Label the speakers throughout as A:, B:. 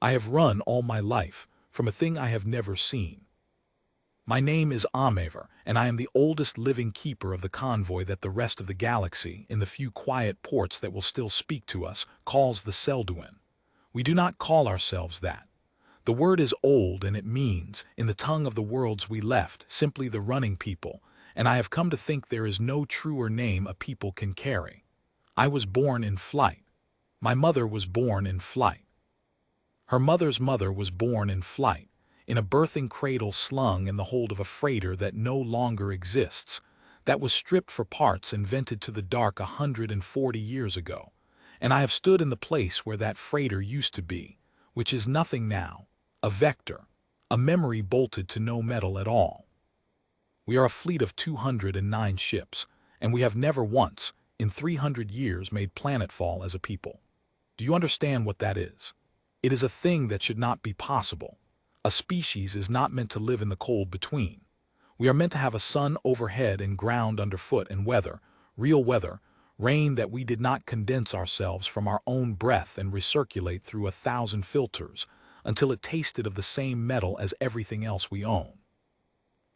A: I have run all my life from a thing I have never seen. My name is Amever, and I am the oldest living keeper of the convoy that the rest of the galaxy, in the few quiet ports that will still speak to us, calls the Selduin. We do not call ourselves that. The word is old, and it means, in the tongue of the worlds we left, simply the running people, and I have come to think there is no truer name a people can carry. I was born in flight. My mother was born in flight. Her mother's mother was born in flight, in a birthing cradle slung in the hold of a freighter that no longer exists, that was stripped for parts invented to the dark 140 years ago, and I have stood in the place where that freighter used to be, which is nothing now, a vector, a memory bolted to no metal at all. We are a fleet of 209 ships, and we have never once, in 300 years, made planetfall as a people. Do you understand what that is? It is a thing that should not be possible. A species is not meant to live in the cold between. We are meant to have a sun overhead and ground underfoot and weather, real weather, rain that we did not condense ourselves from our own breath and recirculate through 1,000 filters until it tasted of the same metal as everything else we own.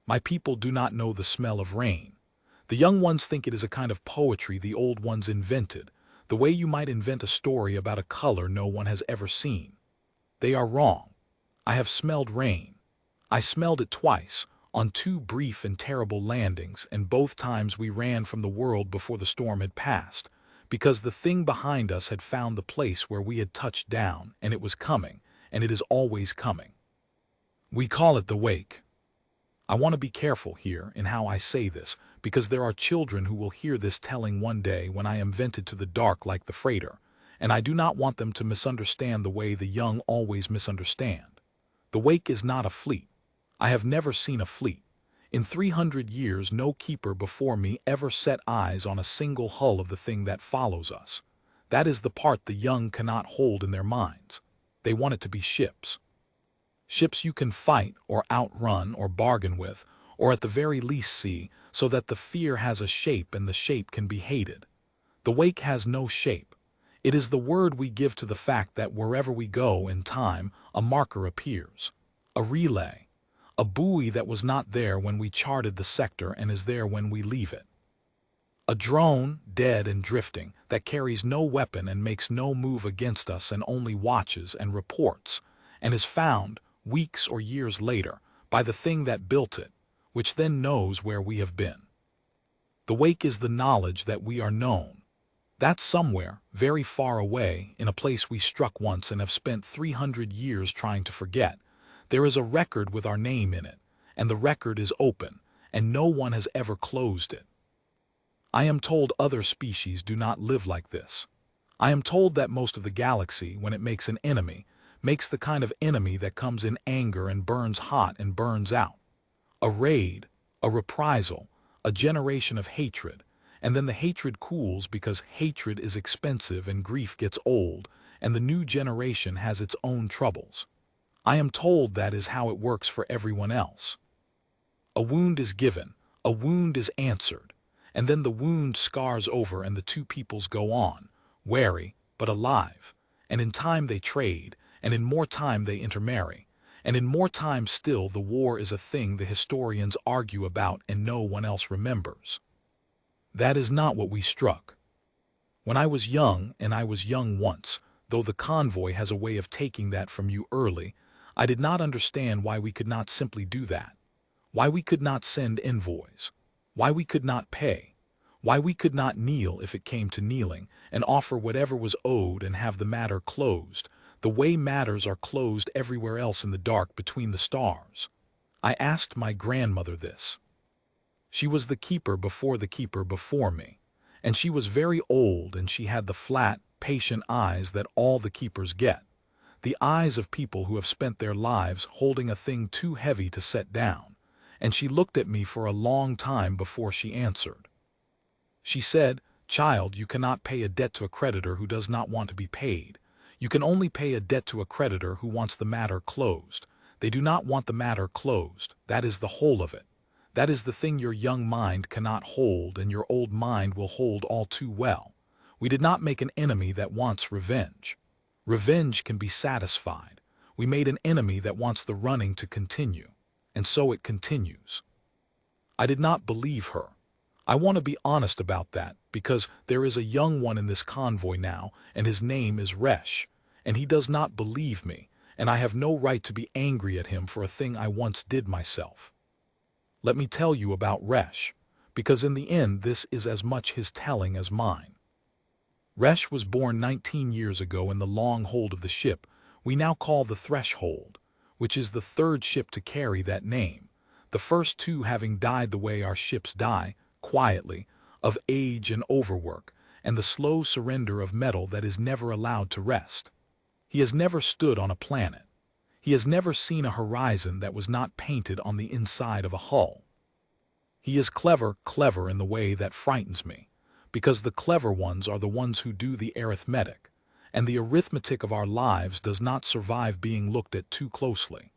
A: My people do not know the smell of rain. The young ones think it is a kind of poetry the old ones invented, the way you might invent a story about a color no one has ever seen. They are wrong. I have smelled rain. I smelled it twice, on 2 brief and terrible landings, and both times we ran from the world before the storm had passed, because the thing behind us had found the place where we had touched down, and it was coming, and it is always coming. We call it the wake. I want to be careful here in how I say this, because there are children who will hear this telling one day when I am vented to the dark like the freighter, and I do not want them to misunderstand the way the young always misunderstand. The wake is not a fleet. I have never seen a fleet. In 300 years no keeper before me ever set eyes on a single hull of the thing that follows us. That is the part the young cannot hold in their minds. They want it to be ships. Ships you can fight or outrun or bargain with, or at the very least see, so that the fear has a shape and the shape can be hated. The wake has no shape. It is the word we give to the fact that wherever we go in time, a marker appears, a relay, a buoy that was not there when we charted the sector and is there when we leave it. A drone, dead and drifting, that carries no weapon and makes no move against us and only watches and reports, and is found, weeks or years later, by the thing that built it, which then knows where we have been. The wake is the knowledge that we are known. That's somewhere, very far away, in a place we struck once and have spent 300 years trying to forget. There is a record with our name in it, and the record is open, and no one has ever closed it. I am told other species do not live like this. I am told that most of the galaxy, when it makes an enemy, makes the kind of enemy that comes in anger and burns hot and burns out. A raid, a reprisal, a generation of hatred, and then the hatred cools because hatred is expensive and grief gets old, and the new generation has its own troubles. I am told that is how it works for everyone else. A wound is given, a wound is answered, and then the wound scars over and the two peoples go on, wary but alive, and in time they trade, and in more time they intermarry, and in more time still the war is a thing the historians argue about and no one else remembers. That is not what we struck. When I was young, and I was young once, though the convoy has a way of taking that from you early, I did not understand why we could not simply do that, why we could not send envoys, why we could not pay, why we could not kneel if it came to kneeling, and offer whatever was owed and have the matter closed, the way matters are closed everywhere else in the dark between the stars. I asked my grandmother this. She was the keeper before me, and she was very old and she had the flat, patient eyes that all the keepers get, the eyes of people who have spent their lives holding a thing too heavy to set down, and she looked at me for a long time before she answered. She said, "Child, you cannot pay a debt to a creditor who does not want to be paid. You can only pay a debt to a creditor who wants the matter closed. They do not want the matter closed, that is the whole of it. That is the thing your young mind cannot hold and your old mind will hold all too well. We did not make an enemy that wants revenge. Revenge can be satisfied. We made an enemy that wants the running to continue, and so it continues. I did not believe her. I want to be honest about that, because there is a young one in this convoy now, and his name is Resh, and he does not believe me, and I have no right to be angry at him for a thing I once did myself. Let me tell you about Resh, because in the end this is as much his telling as mine. Resh was born 19 years ago in the long hold of the ship we now call the Threshold, which is the third ship to carry that name, the first two having died the way our ships die, quietly, of age and overwork, and the slow surrender of metal that is never allowed to rest. He has never stood on a planet. He has never seen a horizon that was not painted on the inside of a hull. He is clever in the way that frightens me, because the clever ones are the ones who do the arithmetic, and the arithmetic of our lives does not survive being looked at too closely.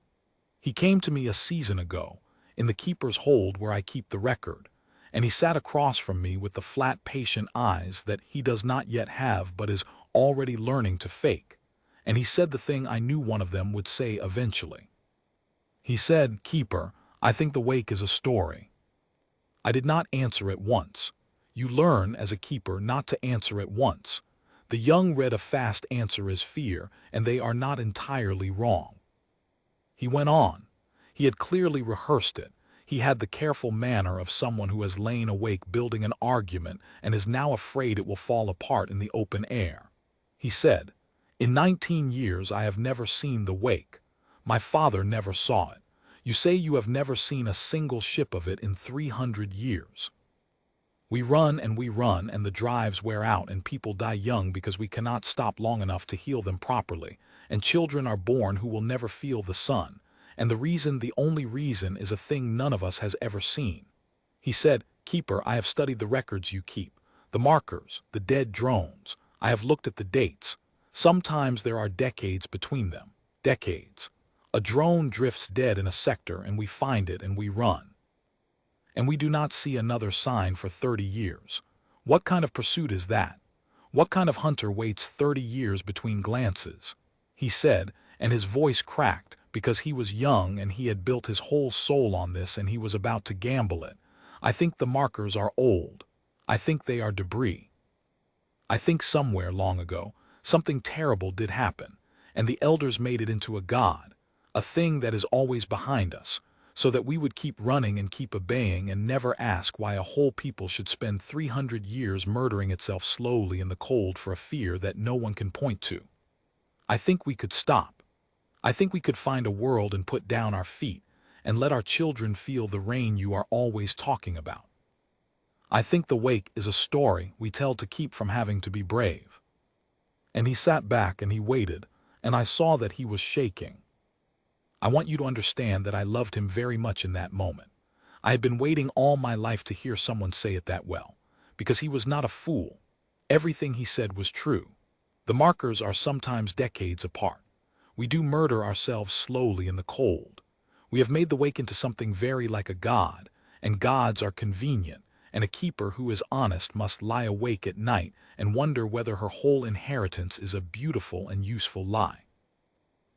A: He came to me a season ago, in the keeper's hold where I keep the record, and he sat across from me with the flat, patient eyes that he does not yet have but is already learning to fake, and he said the thing I knew one of them would say eventually. He said, "Keeper, I think the wake is a story." I did not answer at once. You learn, as a keeper, not to answer at once. The young read a fast answer as fear, and they are not entirely wrong. He went on. He had clearly rehearsed it. He had the careful manner of someone who has lain awake building an argument and is now afraid it will fall apart in the open air. He said, "In 19 years I have never seen the wake. My father never saw it. You say you have never seen a single ship of it in 300 years. We run, and the drives wear out, and people die young because we cannot stop long enough to heal them properly, and children are born who will never feel the sun, and the only reason is a thing none of us has ever seen." He said, "Keeper, I have studied the records you keep, the markers, the dead drones. I have looked at the dates. Sometimes there are decades between them. Decades. A drone drifts dead in a sector, and we find it and we run. And we do not see another sign for 30 years. What kind of pursuit is that? What kind of hunter waits 30 years between glances?" He said, and his voice cracked, because he was young and he had built his whole soul on this and he was about to gamble it. "I think the markers are old. I think they are debris. I think somewhere long ago, something terrible did happen, and the elders made it into a god, a thing that is always behind us, so that we would keep running and keep obeying and never ask why a whole people should spend 300 years murdering itself slowly in the cold for a fear that no one can point to. I think we could stop. I think we could find a world and put down our feet and let our children feel the rain you are always talking about. I think the wake is a story we tell to keep from having to be brave." And he sat back and he waited, and I saw that he was shaking. I want you to understand that I loved him very much in that moment. I had been waiting all my life to hear someone say it that well, because he was not a fool. Everything he said was true. The markers are sometimes decades apart. We do murder ourselves slowly in the cold. We have made the wake into something very like a god, and gods are convenient, and a keeper who is honest must lie awake at night and wonder whether her whole inheritance is a beautiful and useful lie.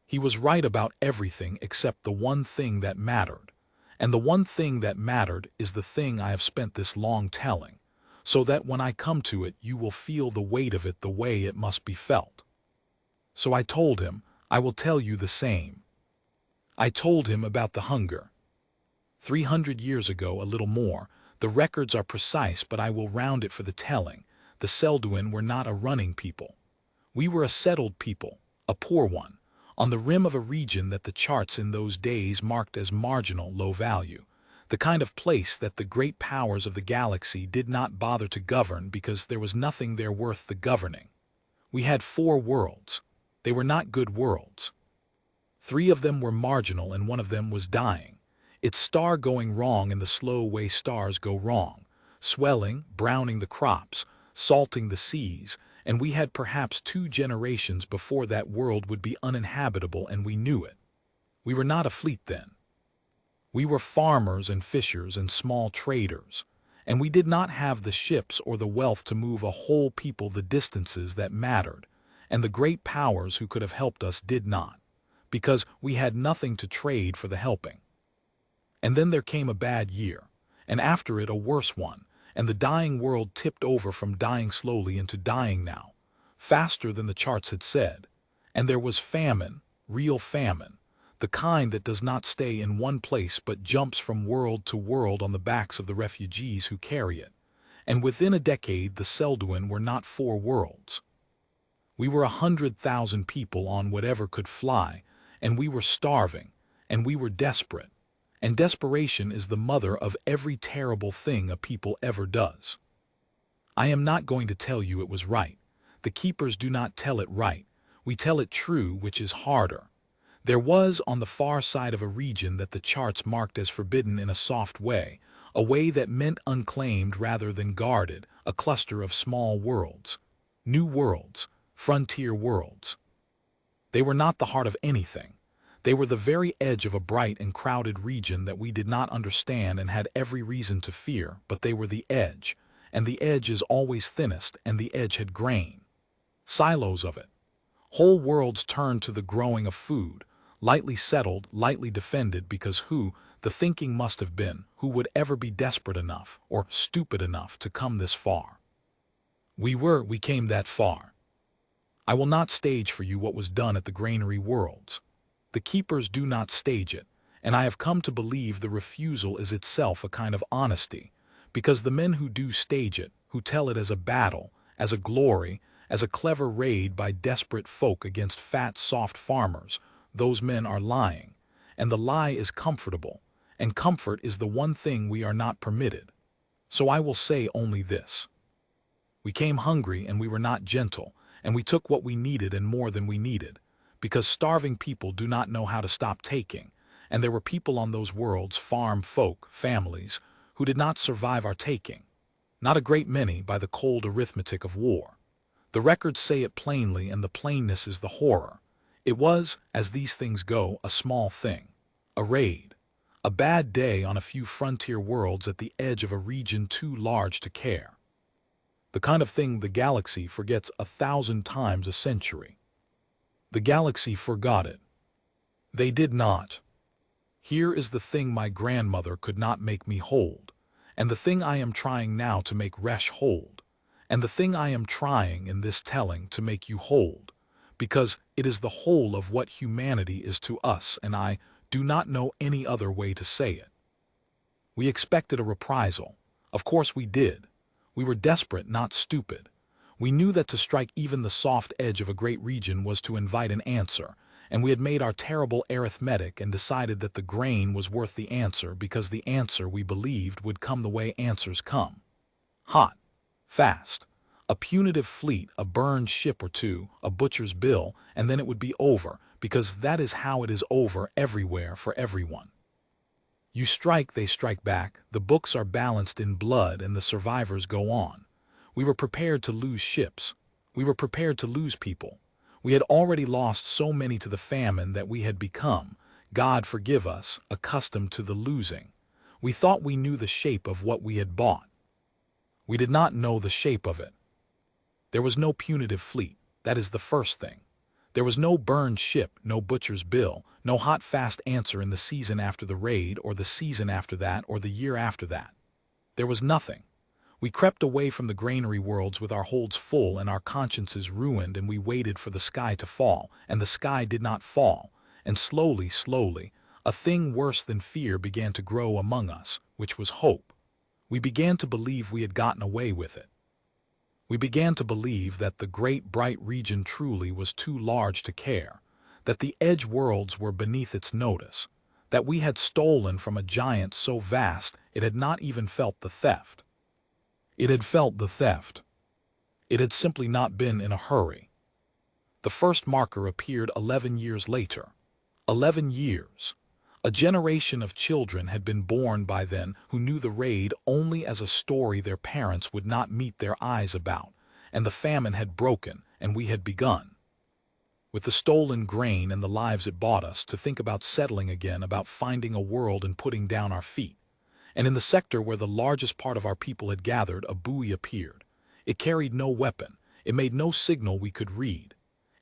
A: He was right about everything except the one thing that mattered, and the one thing that mattered is the thing I have spent this long telling, so that when I come to it you will feel the weight of it the way it must be felt. So I told him, I will tell you the same. I told him about the hunger. 300 years ago, a little more, the records are precise, but I will round it for the telling. The Selduin were not a running people. We were a settled people, a poor one, on the rim of a region that the charts in those days marked as marginal low value, the kind of place that the great powers of the galaxy did not bother to govern because there was nothing there worth the governing. We had 4 worlds. They were not good worlds. 3 of them were marginal and 1 of them was dying, its star going wrong in the slow way stars go wrong, swelling, browning the crops, salting the seas, and we had perhaps 2 generations before that world would be uninhabitable, and we knew it. We were not a fleet then. We were farmers and fishers and small traders, and we did not have the ships or the wealth to move a whole people the distances that mattered, and the great powers who could have helped us did not, because we had nothing to trade for the helping. And then there came a bad year, and after it a worse one, and the dying world tipped over from dying slowly into dying now, faster than the charts had said. And there was famine, real famine, the kind that does not stay in one place but jumps from world to world on the backs of the refugees who carry it. And within a decade the Selduin were not 4 worlds. We were 100,000 people on whatever could fly, and we were starving, and we were desperate. And desperation is the mother of every terrible thing a people ever does. I am not going to tell you it was right. The keepers do not tell it right. We tell it true, which is harder. There was, on the far side of a region that the charts marked as forbidden in a soft way, a way that meant unclaimed rather than guarded, a cluster of small worlds. New worlds, frontier worlds. They were not the heart of anything. They were the very edge of a bright and crowded region that we did not understand and had every reason to fear, but they were the edge, and the edge is always thinnest, and the edge had grain. Silos of it. Whole worlds turned to the growing of food, lightly settled, lightly defended, because the thinking must have been, who would ever be desperate enough, or stupid enough to come this far? We came that far. I will not stage for you what was done at the granary worlds. The keepers do not stage it, and I have come to believe the refusal is itself a kind of honesty, because the men who do stage it, who tell it as a battle, as a glory, as a clever raid by desperate folk against fat, soft farmers, those men are lying, and the lie is comfortable, and comfort is the one thing we are not permitted. So I will say only this. We came hungry and we were not gentle, and we took what we needed and more than we needed, because starving people do not know how to stop taking, and there were people on those worlds, farm folk, families, who did not survive our taking. Not a great many by the cold arithmetic of war. The records say it plainly, and the plainness is the horror. It was, as these things go, a small thing. A raid. A bad day on a few frontier worlds at the edge of a region too large to care. The kind of thing the galaxy forgets 1,000 times a century. The galaxy forgot it. They did not. Here is the thing my grandmother could not make me hold, and the thing I am trying now to make Resh hold, and the thing I am trying in this telling to make you hold, because it is the whole of what humanity is to us, and I do not know any other way to say it. We expected a reprisal. Of course we did. We were desperate, not stupid. We knew that to strike even the soft edge of a great region was to invite an answer, and we had made our terrible arithmetic and decided that the grain was worth the answer, because the answer, we believed, would come the way answers come. Hot. Fast. A punitive fleet, a burned ship or two, a butcher's bill, and then it would be over, because that is how it is over everywhere for everyone. You strike, they strike back, the books are balanced in blood, and the survivors go on. We were prepared to lose ships. We were prepared to lose people. We had already lost so many to the famine that we had become, God forgive us, accustomed to the losing. We thought we knew the shape of what we had bought. We did not know the shape of it. There was no punitive fleet, that is the first thing. There was no burned ship, no butcher's bill, no hot fast answer in the season after the raid, or the season after that, or the year after that. There was nothing. We crept away from the granary worlds with our holds full and our consciences ruined, and we waited for the sky to fall, and the sky did not fall, and slowly, slowly, a thing worse than fear began to grow among us, which was hope. We began to believe we had gotten away with it. We began to believe that the great bright region truly was too large to care, that the edge worlds were beneath its notice, that we had stolen from a giant so vast it had not even felt the theft. It had felt the theft. It had simply not been in a hurry. The first marker appeared 11 years later. 11 years. A generation of children had been born by then who knew the raid only as a story their parents would not meet their eyes about, and the famine had broken, and we had begun, with the stolen grain and the lives it bought us, to think about settling again, about finding a world and putting down our feet. And in the sector where the largest part of our people had gathered, a buoy appeared. It carried no weapon. It made no signal we could read.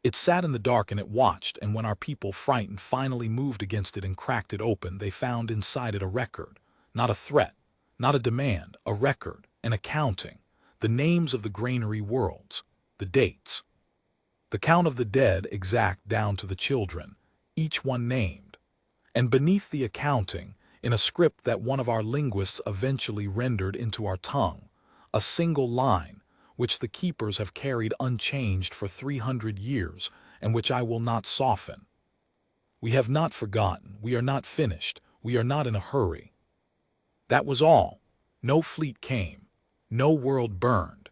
A: It sat in the dark and it watched, and when our people, frightened, finally moved against it and cracked it open, they found inside it a record. Not a threat, not a demand, a record, an accounting. The names of the granary worlds, the dates. The count of the dead exact down to the children, each one named. And beneath the accounting, in a script that one of our linguists eventually rendered into our tongue, a single line, which the keepers have carried unchanged for 300 years, and which I will not soften. We have not forgotten, we are not finished, we are not in a hurry. That was all. No fleet came. No world burned.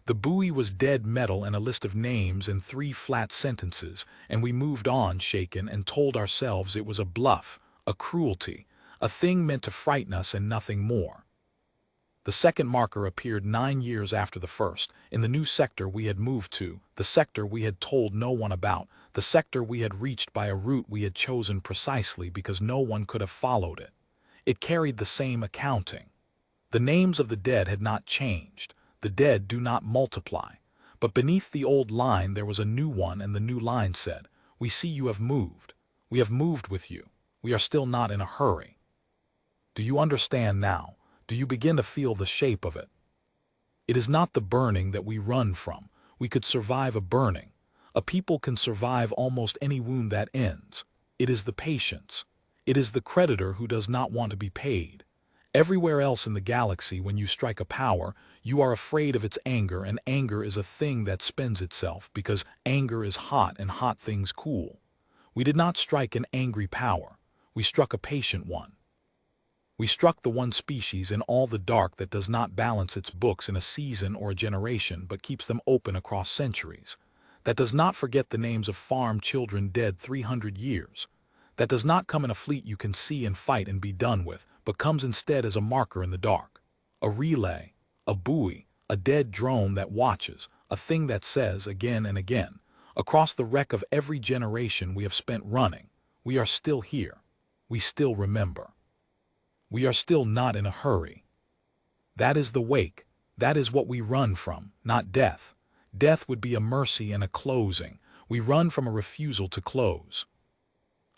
A: The buoy was dead metal and a list of names in 3 flat sentences, and we moved on shaken and told ourselves it was a bluff, a cruelty, a thing meant to frighten us and nothing more. The second marker appeared 9 years after the first, in the new sector we had moved to, the sector we had told no one about, the sector we had reached by a route we had chosen precisely because no one could have followed it. It carried the same accounting. The names of the dead had not changed. The dead do not multiply. But beneath the old line there was a new one, and the new line said, "We see you have moved. We have moved with you. We are still not in a hurry." Do you understand now? Do you begin to feel the shape of it? It is not the burning that we run from. We could survive a burning. A people can survive almost any wound that ends. It is the patience. It is the creditor who does not want to be paid. Everywhere else in the galaxy, when you strike a power, you are afraid of its anger, and anger is a thing that spends itself, because anger is hot and hot things cool. We did not strike an angry power. We struck a patient one. We struck the one species in all the dark that does not balance its books in a season or a generation, but keeps them open across centuries. That does not forget the names of farm children dead 300 years. That does not come in a fleet you can see and fight and be done with, but comes instead as a marker in the dark. A relay, a buoy, a dead drone that watches, a thing that says again and again, across the wreck of every generation we have spent running, we are still here. We still remember. We are still not in a hurry. That is the wake. That is what we run from, not death. Death would be a mercy and a closing. We run from a refusal to close.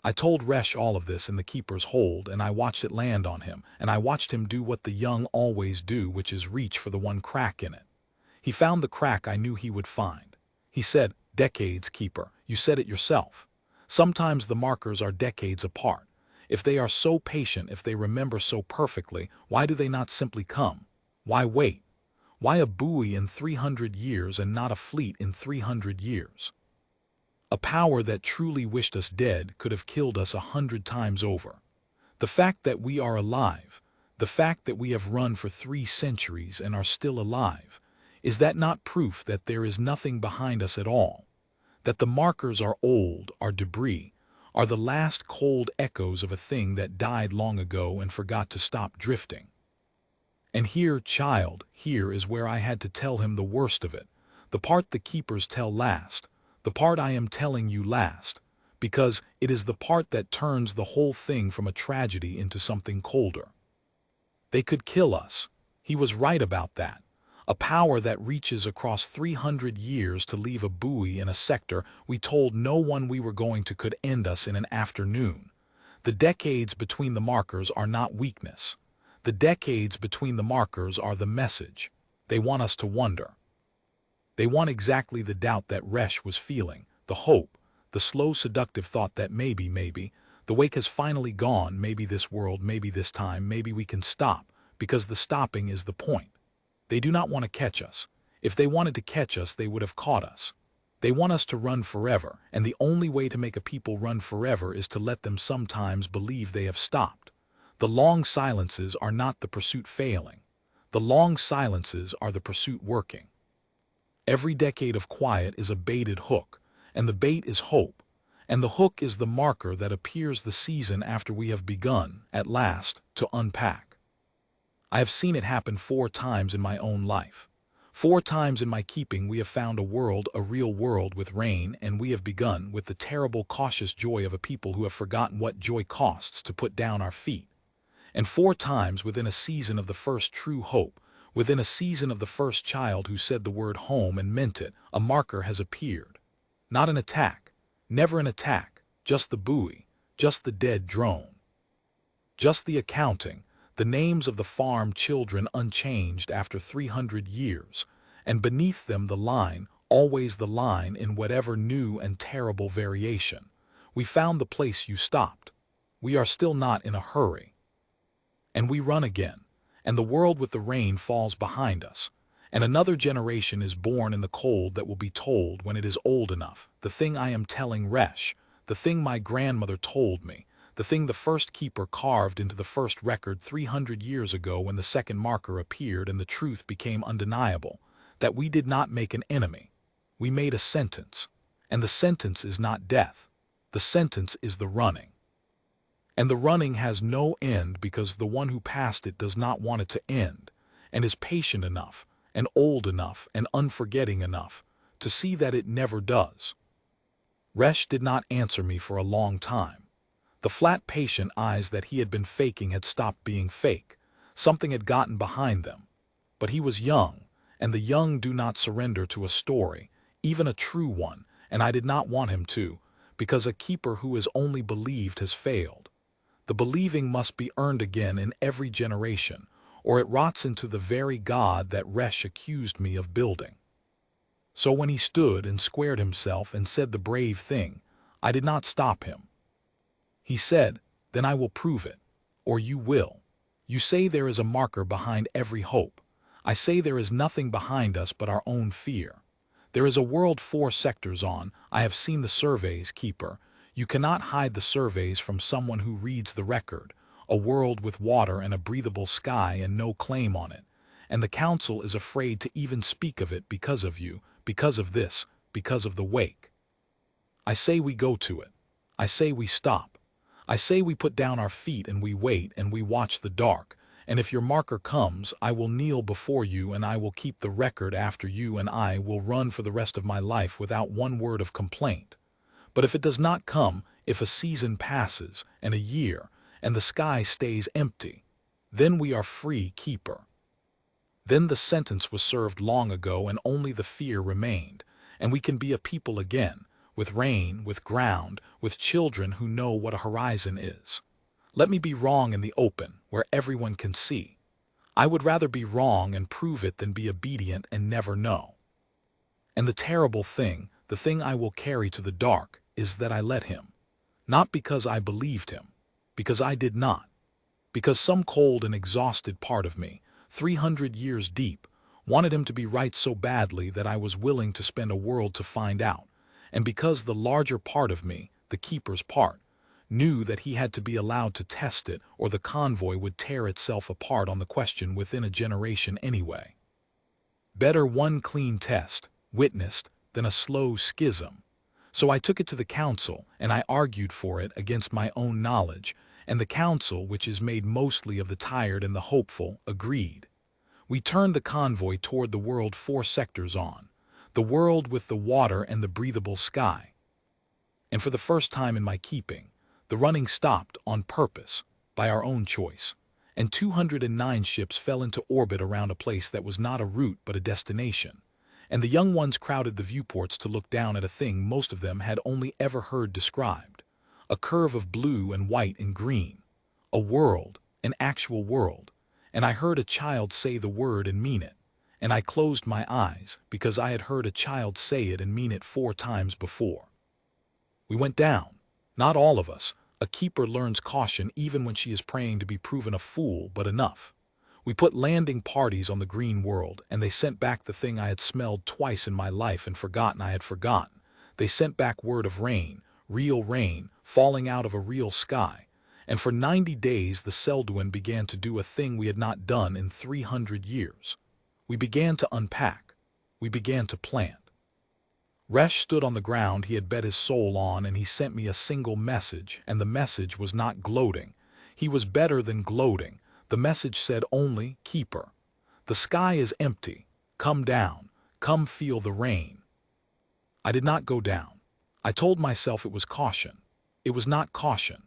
A: I told Resh all of this in the keeper's hold, and I watched it land on him, and I watched him do what the young always do, which is reach for the one crack in it. He found the crack I knew he would find. He said, "Decades, keeper, you said it yourself. Sometimes the markers are decades apart. If they are so patient, if they remember so perfectly, why do they not simply come? Why wait? Why a buoy in 300 years and not a fleet in 300 years? A power that truly wished us dead could have killed us 100 times over. The fact that we are alive, the fact that we have run for 3 centuries and are still alive, is that not proof that there is nothing behind us at all? That the markers are old, are debris, are the last cold echoes of a thing that died long ago and forgot to stop drifting? And here, child, here is where I had to tell him the worst of it, the part the keepers tell last, the part I am telling you last, because it is the part that turns the whole thing from a tragedy into something colder. They could kill us. He was right about that. A power that reaches across 300 years to leave a buoy in a sector we told no one we were going to could end us in an afternoon. The decades between the markers are not weakness. The decades between the markers are the message. They want us to wonder. They want exactly the doubt that Resh was feeling, the hope, the slow seductive thought that maybe, the wake has finally gone, maybe this world, maybe this time, maybe we can stop, because the stopping is the point. They do not want to catch us. If they wanted to catch us, they would have caught us. They want us to run forever, and the only way to make a people run forever is to let them sometimes believe they have stopped. The long silences are not the pursuit failing. The long silences are the pursuit working. Every decade of quiet is a baited hook, and the bait is hope, and the hook is the marker that appears the season after we have begun, at last, to unpack. I have seen it happen 4 times in my own life. 4 times in my keeping we have found a world, a real world with rain, and we have begun with the terrible cautious joy of a people who have forgotten what joy costs to put down our feet. And 4 times within a season of the first true hope, within a season of the first child who said the word home and meant it, a marker has appeared. Not an attack, never an attack, just the buoy, just the dead drone. Just the accounting, the names of the farm children unchanged after 300 years, and beneath them the line, always the line in whatever new and terrible variation. We found the place you stopped. We are still not in a hurry. And we run again, and the world with the rain falls behind us, and another generation is born in the cold that will be told when it is old enough. The thing I am telling Resh, the thing my grandmother told me, the thing the first keeper carved into the first record 300 years ago when the second marker appeared and the truth became undeniable, that we did not make an enemy. We made a sentence, and the sentence is not death. The sentence is the running. And the running has no end because the one who passed it does not want it to end, and is patient enough, and old enough, and unforgetting enough, to see that it never does. Resh did not answer me for a long time. The flat, patient eyes that he had been faking had stopped being fake. Something had gotten behind them. But he was young, and the young do not surrender to a story, even a true one, and I did not want him to, because a keeper who has only believed has failed. The believing must be earned again in every generation, or it rots into the very God that Resh accused me of building. So when he stood and squared himself and said the brave thing, I did not stop him. He said, "Then I will prove it, or you will. You say there is a marker behind every hope. I say there is nothing behind us but our own fear. There is a world 4 sectors on. I have seen the surveys, keeper. You cannot hide the surveys from someone who reads the record. A world with water and a breathable sky and no claim on it. And the council is afraid to even speak of it because of you, because of this, because of the wake. I say we go to it. I say we stop. I say we put down our feet and we wait and we watch the dark. And if your marker comes, I will kneel before you and I will keep the record after you and I will run for the rest of my life without one word of complaint. But if it does not come, if a season passes, and a year, and the sky stays empty, then we are free, keeper. Then the sentence was served long ago and only the fear remained, and we can be a people again, with rain, with ground, with children who know what a horizon is. Let me be wrong in the open, where everyone can see. I would rather be wrong and prove it than be obedient and never know. And the terrible thing, the thing I will carry to the dark, is that I let him. Not because I believed him, because I did not. Because some cold and exhausted part of me, 300 years deep, wanted him to be right so badly that I was willing to spend a world to find out, and because the larger part of me, the keeper's part, knew that he had to be allowed to test it or the convoy would tear itself apart on the question within a generation anyway. Better one clean test, witnessed, than a slow schism. So I took it to the council, and I argued for it against my own knowledge, and the council, which is made mostly of the tired and the hopeful, agreed. We turned the convoy toward the world 4 sectors on, the world with the water and the breathable sky. And for the first time in my keeping, the running stopped on purpose, by our own choice, and 209 ships fell into orbit around a place that was not a route but a destination. And the young ones crowded the viewports to look down at a thing most of them had only ever heard described. A curve of blue and white and green. A world, an actual world. And I heard a child say the word and mean it. And I closed my eyes because I had heard a child say it and mean it 4 times before. We went down. Not all of us. A keeper learns caution even when she is praying to be proven a fool, but enough. We put landing parties on the green world, and they sent back the thing I had smelled twice in my life and forgotten I had forgotten. They sent back word of rain, real rain, falling out of a real sky. And for 90 days the Selduin began to do a thing we had not done in 300 years. We began to unpack. We began to plant. Resh stood on the ground he had bet his soul on, and he sent me a single message, and the message was not gloating. He was better than gloating. The message said only, "Keeper, the sky is empty. Come down. Come feel the rain." I did not go down. I told myself it was caution. It was not caution.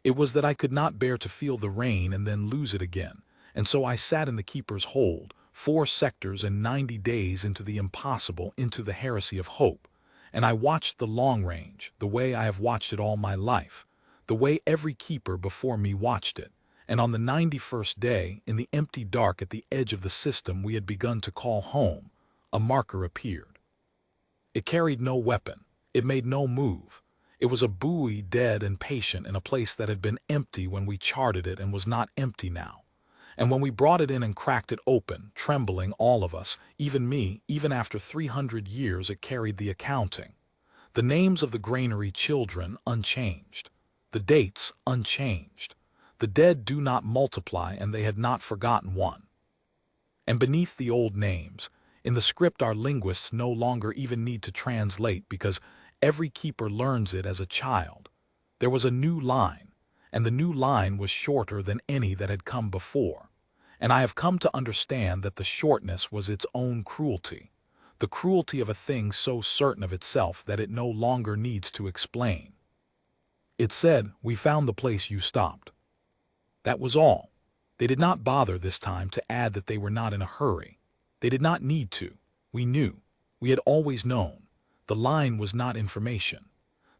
A: It was that I could not bear to feel the rain and then lose it again, and so I sat in the keeper's hold, 4 sectors and 90 days into the impossible, into the heresy of hope, and I watched the long range, the way I have watched it all my life, the way every keeper before me watched it, and on the 91st day, in the empty dark at the edge of the system we had begun to call home, a marker appeared. It carried no weapon. It made no move. It was a buoy, dead and patient, in a place that had been empty when we charted it and was not empty now. And when we brought it in and cracked it open, trembling, all of us, even me, even after 300 years, it carried the accounting. The names of the granary children unchanged. The dates unchanged. The dead do not multiply, and they had not forgotten one. And beneath the old names, in the script our linguists no longer even need to translate because every keeper learns it as a child, there was a new line, and the new line was shorter than any that had come before. And I have come to understand that the shortness was its own cruelty, the cruelty of a thing so certain of itself that it no longer needs to explain. It said, "We found the place you stopped." That was all. They did not bother this time to add that they were not in a hurry. They did not need to. We knew. We had always known. The line was not information.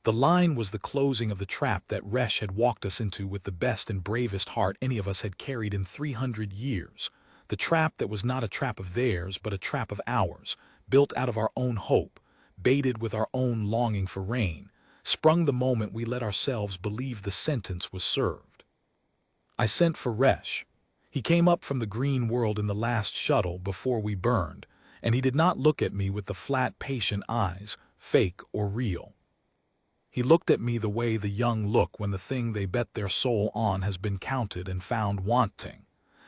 A: The line was the closing of the trap that Resh had walked us into with the best and bravest heart any of us had carried in 300 years. The trap that was not a trap of theirs, but a trap of ours, built out of our own hope, baited with our own longing for rain, sprung the moment we let ourselves believe the sentence was served. I sent for Resh. He came up from the green world in the last shuttle before we burned, and he did not look at me with the flat, patient eyes, fake or real. He looked at me the way the young look when the thing they bet their soul on has been counted and found wanting.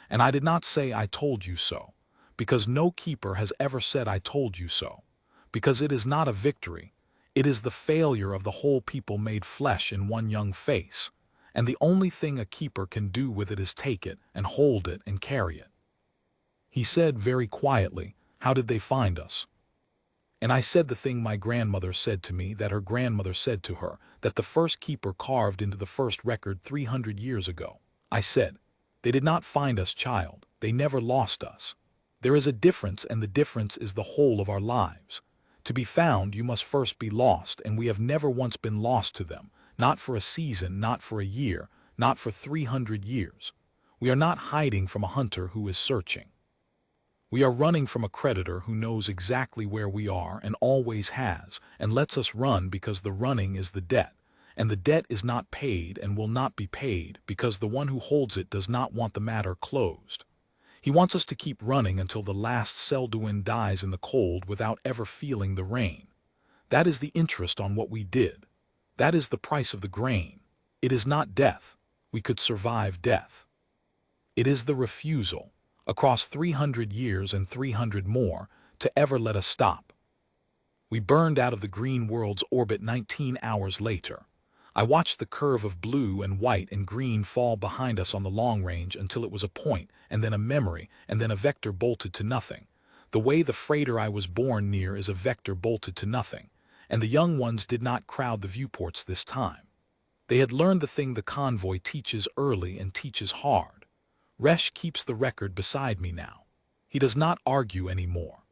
A: And I did not say "I told you so," because no keeper has ever said "I told you so," because it is not a victory. It is the failure of the whole people made flesh in one young face, and the only thing a keeper can do with it is take it and hold it and carry it. He said very quietly, "How did they find us?" And I said the thing my grandmother said to me, that her grandmother said to her, that the first keeper carved into the first record 300 years ago. I said, "They did not find us, child. They never lost us. There is a difference, and the difference is the whole of our lives. To be found, you must first be lost, and we have never once been lost to them, not for a season, not for a year, not for 300 years. We are not hiding from a hunter who is searching. We are running from a creditor who knows exactly where we are and always has, and lets us run because the running is the debt, and the debt is not paid and will not be paid because the one who holds it does not want the matter closed. He wants us to keep running until the last Selduin dies in the cold without ever feeling the rain. That is the interest on what we did. That is the price of the grain. It is not death. We could survive death. It is the refusal, across 300 years and 300 more, to ever let us stop. We burned out of the green world's orbit 19 hours later. I watched the curve of blue and white and green fall behind us on the long range until it was a point, and then a memory, and then a vector bolted to nothing. The way the freighter I was born near is a vector bolted to nothing, and the young ones did not crowd the viewports this time. They had learned the thing the convoy teaches early and teaches hard. Resh keeps the record beside me now. He does not argue anymore.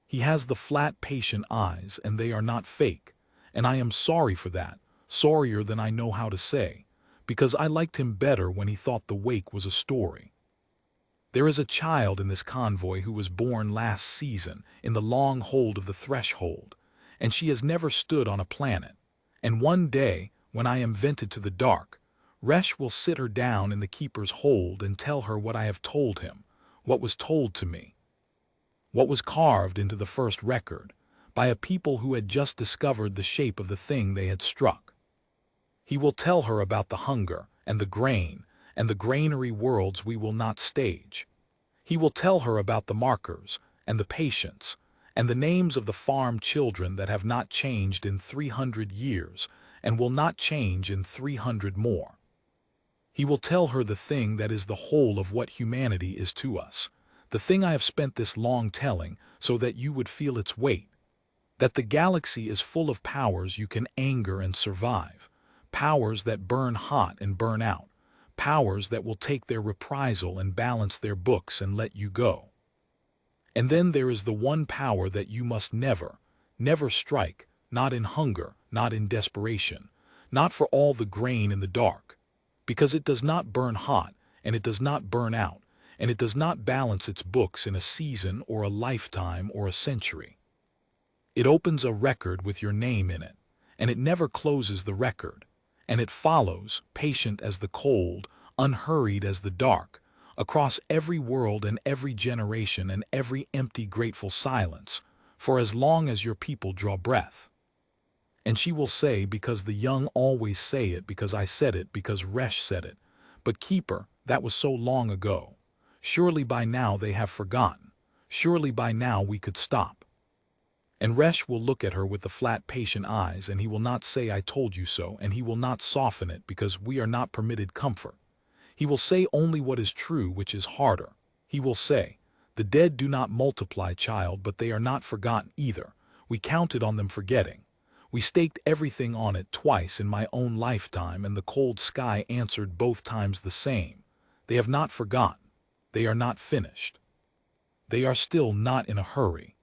A: He has the flat, patient eyes, and they are not fake, and I am sorry for that, sorrier than I know how to say, because I liked him better when he thought the wake was a story. There is a child in this convoy who was born last season in the long hold of the threshold, and she has never stood on a planet, and one day, when I am vented to the dark, Resh will sit her down in the keeper's hold and tell her what I have told him, what was told to me, what was carved into the first record, by a people who had just discovered the shape of the thing they had struck. He will tell her about the hunger and the grain and the granary worlds we will not stage. He will tell her about the markers and the patience and the names of the farm children that have not changed in 300 years and will not change in 300 more. He will tell her the thing that is the whole of what humanity is to us, the thing I have spent this long telling so that you would feel its weight, that the galaxy is full of powers you can anger and survive, powers that burn hot and burn out, powers that will take their reprisal and balance their books and let you go. And then there is the one power that you must never, never strike, not in hunger, not in desperation, not for all the grain in the dark, because it does not burn hot, and it does not burn out, and it does not balance its books in a season or a lifetime or a century. It opens a record with your name in it, and it never closes the record, and it follows, patient as the cold, unhurried as the dark, across every world and every generation and every empty grateful silence, for as long as your people draw breath. And she will say, because the young always say it, because I said it, because Resh said it. But keeper, that was so long ago. Surely by now they have forgotten. Surely by now we could stop. And Resh will look at her with the flat, patient eyes, and he will not say, I told you so, and he will not soften it, because we are not permitted comfort. He will say only what is true, which is harder. He will say, the dead do not multiply, child, but they are not forgotten either. We counted on them forgetting. We staked everything on it twice in my own lifetime, and the cold sky answered both times the same. They have not forgotten. They are not finished. They are still not in a hurry.